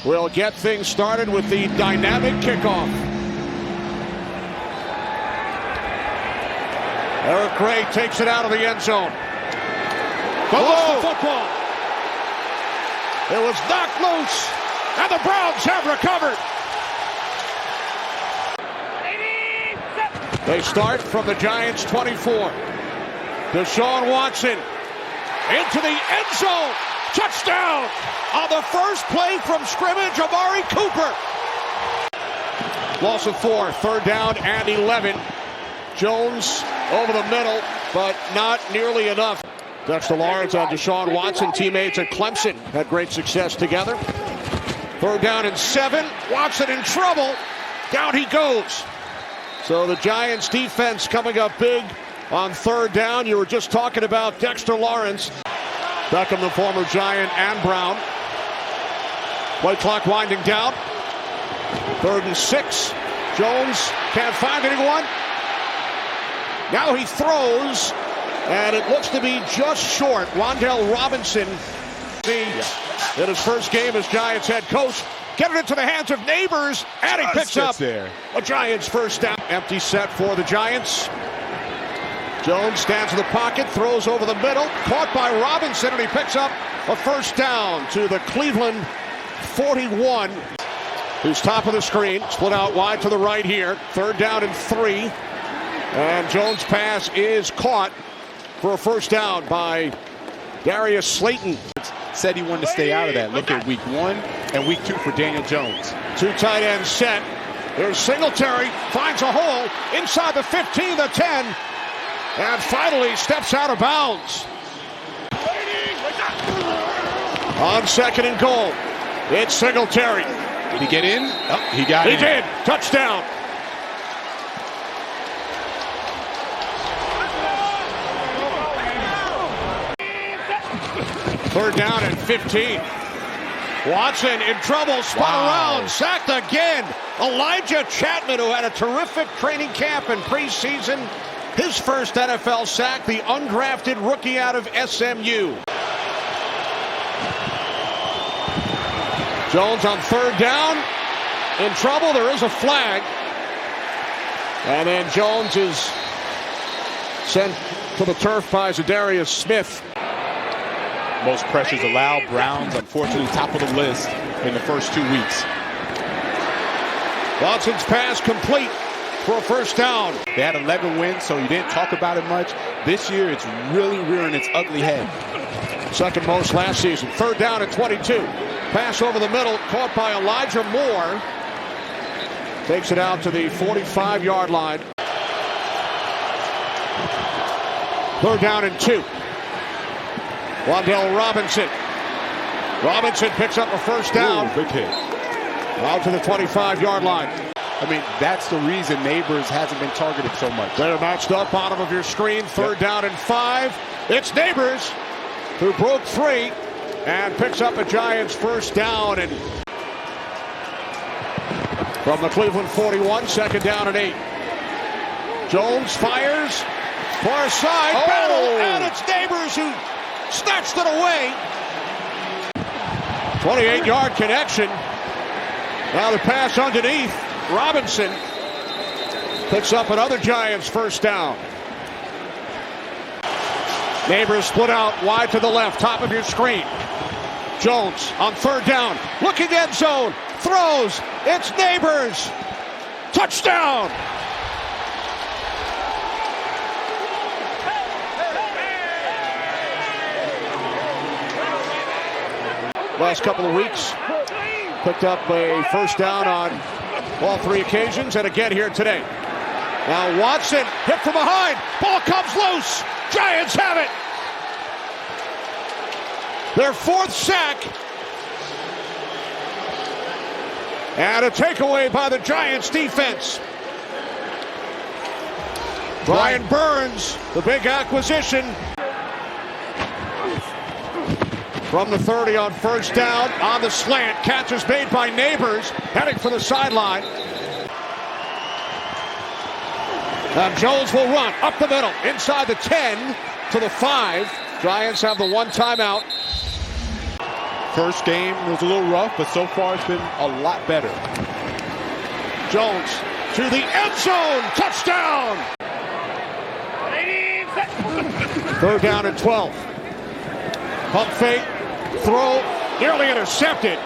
will get things started with the dynamic kickoff. Eric Gray takes it out of the end zone. Lost the football. It was knocked loose, and the Browns have recovered. They start from the Giants' 24. Deshaun Watson into the end zone. Touchdown on the first play from scrimmage, Amari Cooper. Loss of 4, third down and 11. Jones over the middle, but not nearly enough. Dexter Lawrence on Deshaun Watson. Teammates at Clemson had great success together. Third down and 7. Watson in trouble. Down he goes. So the Giants defense coming up big on third down. You were just talking about Dexter Lawrence. Beckham, the former Giant, and Brown. Play clock winding down. 3rd and 6. Jones can't find anyone. Now he throws, and it looks to be just short. Wan'Dale Robinson, in his first game as Giants head coach, get it into the hands of Nabers, and he picks up a Giants first down. Empty set for the Giants. Jones stands in the pocket, throws over the middle, caught by Robinson, and he picks up a first down to the Cleveland 41. Who's top of the screen, split out wide to the right here. 3rd down and 3. And Jones' pass is caught for a first down by Darius Slayton. Said he wanted to stay out of that. Look at week 1 and week 2 for Daniel Jones. 2 tight ends set. There's Singletary, finds a hole inside the 15, the 10, and finally steps out of bounds. On 2nd and goal, it's Singletary. Did he get in? Oh, he got in. He did. Touchdown. Third down and 15. Watson in trouble, spun around, sacked again. Elijah Chapman, who had a terrific training camp and preseason. His first NFL sack, the undrafted rookie out of SMU. Jones on 3rd down. In trouble, there is a flag. And then Jones is sent to the turf by Zadarius Smith. Most pressures allowed. Browns, unfortunately, top of the list in the first 2 weeks. Watson's pass complete for a first down. They had 11 wins, so you didn't talk about it much. This year, it's really rearing its ugly head. 2nd most last season. 3rd down at 22. Pass over the middle, caught by Elijah Moore. Takes it out to the 45-yard line. 3rd down and 2. Wan'Dale Robinson. Robinson picks up a first down. Ooh, big hit. Out to the 25-yard line. I mean, that's the reason Nabers hasn't been targeted so much. They're matched up, bottom of your screen. 3rd down and 5. It's Nabers who broke 3 and picks up a Giants first down. And from the Cleveland 41, 2nd down and 8. Jones fires. Far side battle, and it's Nabers who snatched it away. 28-yard connection. Now the pass underneath. Robinson picks up another Giants first down. Nabers split out wide to the left, top of your screen. Jones on 3rd down, looking end zone, throws. It's Nabers. Touchdown. Last couple of weeks, picked up a first down on all 3 occasions, and again here today. Now Watson hit from behind, ball comes loose. Giants have it. Their 4th sack, and a takeaway by the Giants defense. Brian Burns, the big acquisition. From the 30 on first down, on the slant. Catch is made by Nabers, heading for the sideline. And Jones will run up the middle, inside the 10 to the 5. Giants have the 1 timeout. First game was a little rough, but so far it's been a lot better. Jones to the end zone. Touchdown. 3rd down and 12. Pump fake. Throw. Nearly intercepted.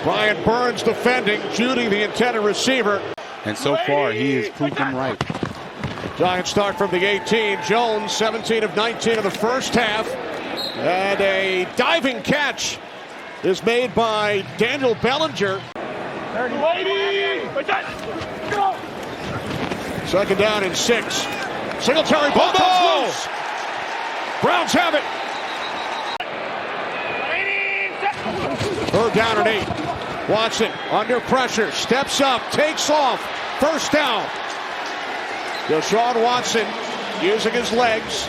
Brian Burns defending. Judy, the intended receiver. And so far, he has proved them right. Giants start from the 18. Jones, 17 of 19 in the first half. And a diving catch is made by Daniel Bellinger. 2nd down and 6. Singletary ball comes loose. Browns have it. 3rd down and 8. Watson under pressure, steps up, takes off. 1st down. Deshaun Watson using his legs.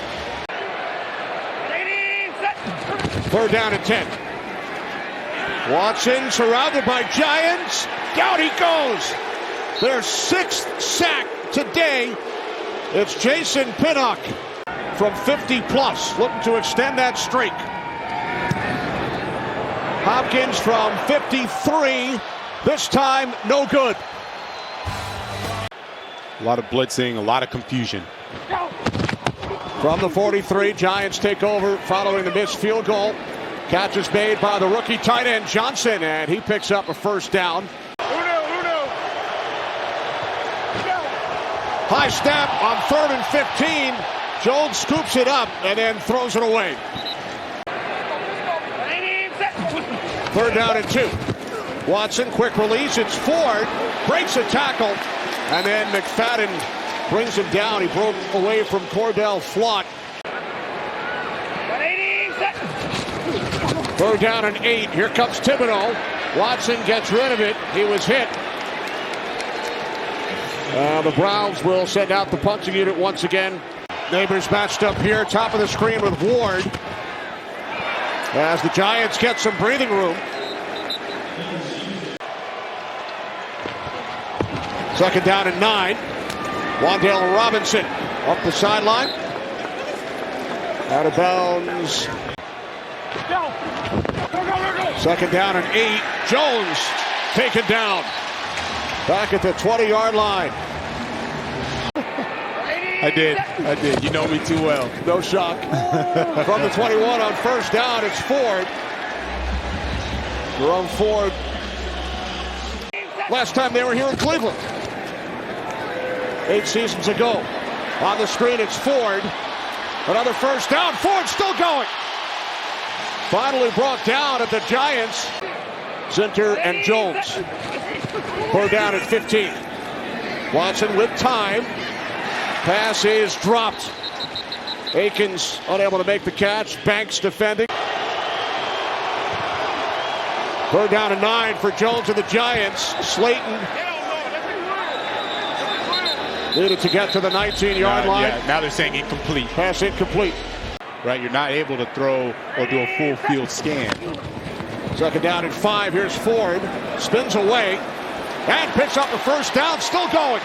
3rd down and 10. Watson surrounded by Giants. Down he goes. Their 6th sack today. It's Jason Pinnock from 50 plus, looking to extend that streak. Hopkins from 53. This time, no good. A lot of blitzing, a lot of confusion. From the 43, Giants take over following the missed field goal. Catch is made by the rookie tight end Johnson, and he picks up a 1st down. High snap on 3rd and 15. Jones scoops it up and then throws it away. 3rd down and 2. Watson, quick release. It's Ford. Breaks a tackle. And then McFadden brings him down. He broke away from Cordell Flott. 3rd down and 8. Here comes Thibodeau. Watson gets rid of it. He was hit. The Browns will send out the punting unit once again. Nabers matched up here, top of the screen with Ward. As the Giants get some breathing room. 2nd down and 9. Wan'Dale Robinson up the sideline. Out of bounds. 2nd down and 8. Jones taken down. Back at the 20-yard line. I did. You know me too well. No shock. From the 21 on 1st down, it's Ford. Jerome Ford. Last time they were here in Cleveland. 8 seasons ago. On the screen, it's Ford. Another 1st down. Ford still going. Finally brought down at the Giants. Zinter and Jones. 3rd down at 15. Watson with time. Pass is dropped. Akins unable to make the catch. Banks defending. 3rd down and 9 for Jones and the Giants. Slayton needed to get to the 19-yard line. Yeah, now they're saying incomplete. Pass incomplete. Right, you're not able to throw or do a full field scan. 2nd down and 5. Here's Ford. Spins away. And picks up the 1st down. Still going.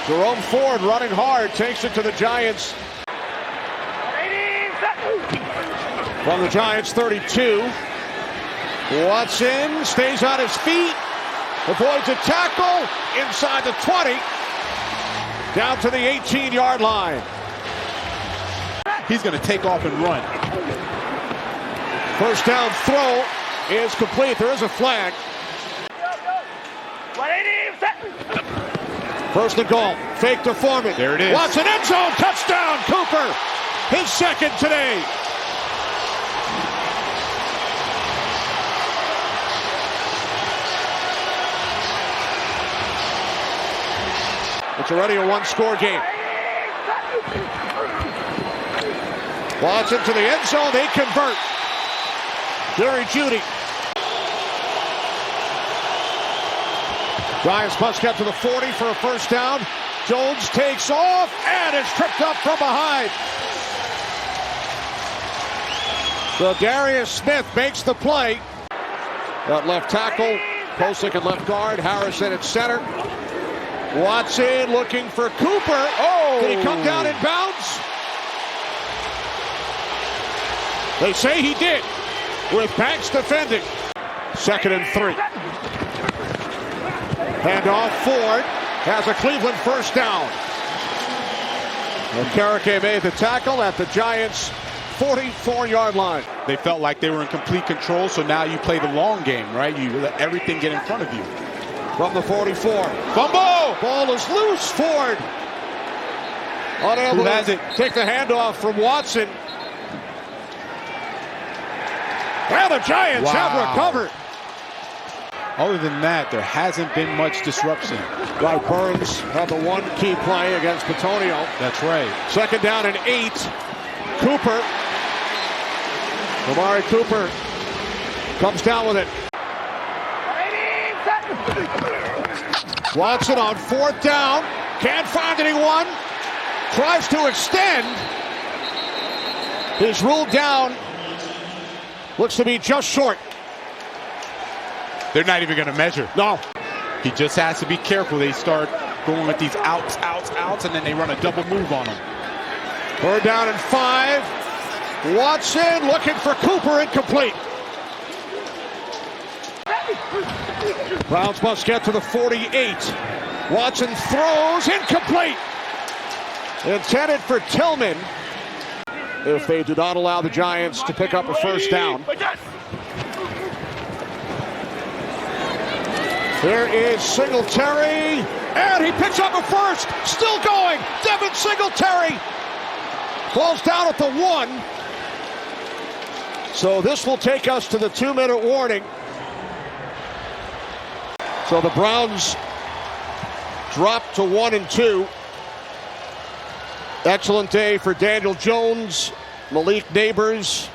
Jerome Ford running hard. Takes it to the Giants. From the Giants 32. Watson stays on his feet. Avoids a tackle. Inside the 20. Down to the 18-yard line. He's going to take off and run. 1st down throw is complete. There is a flag. 1st and goal. Fake to Foreman. There it is. Watson end zone. Touchdown. Cooper. His 2nd today. It's already a 1-score game. Watson to the end zone. They convert. Jerry Jeudy. Giants must get to the 40 for a 1st down. Jones takes off and is tripped up from behind. So Darius Smith makes the play. That left tackle, Posick at left guard, Harrison at center. Watson looking for Cooper. Oh! Did he come down in bounds? They say he did, with Banks defending. 2nd and 3. Handoff. Ford has a Cleveland first down. And Karake made the tackle at the Giants' 44-yard line. They felt like they were in complete control, so now you play the long game, right? You let everything get in front of you. From the 44. Fumble! Ball is loose. Ford unable to take the handoff from Watson. Well, the Giants have recovered. Other than that, there hasn't been much disruption. Guy Burns had the one key play against Petonio. That's right. 2nd down and 8. Cooper. Amari Cooper comes down with it. Watson on 4th down. Can't find anyone. Tries to extend. He's ruled down. Looks to be just short. They're not even going to measure. No. He just has to be careful. They start going with these outs, and then they run a double move on him. 3rd down and 5. Watson looking for Cooper, incomplete. Browns must get to the 48. Watson throws, incomplete. Intended for Tillman. If they do not allow the Giants to pick up a first down. There is Singletary, and he picks up a first. Still going. Devin Singletary falls down at the 1. So this will take us to the 2-minute warning. So the Browns drop to 1 and 2. Excellent day for Daniel Jones, Malik Nabers,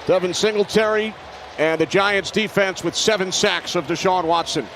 Devin Singletary, and the Giants defense with 7 sacks of Deshaun Watson.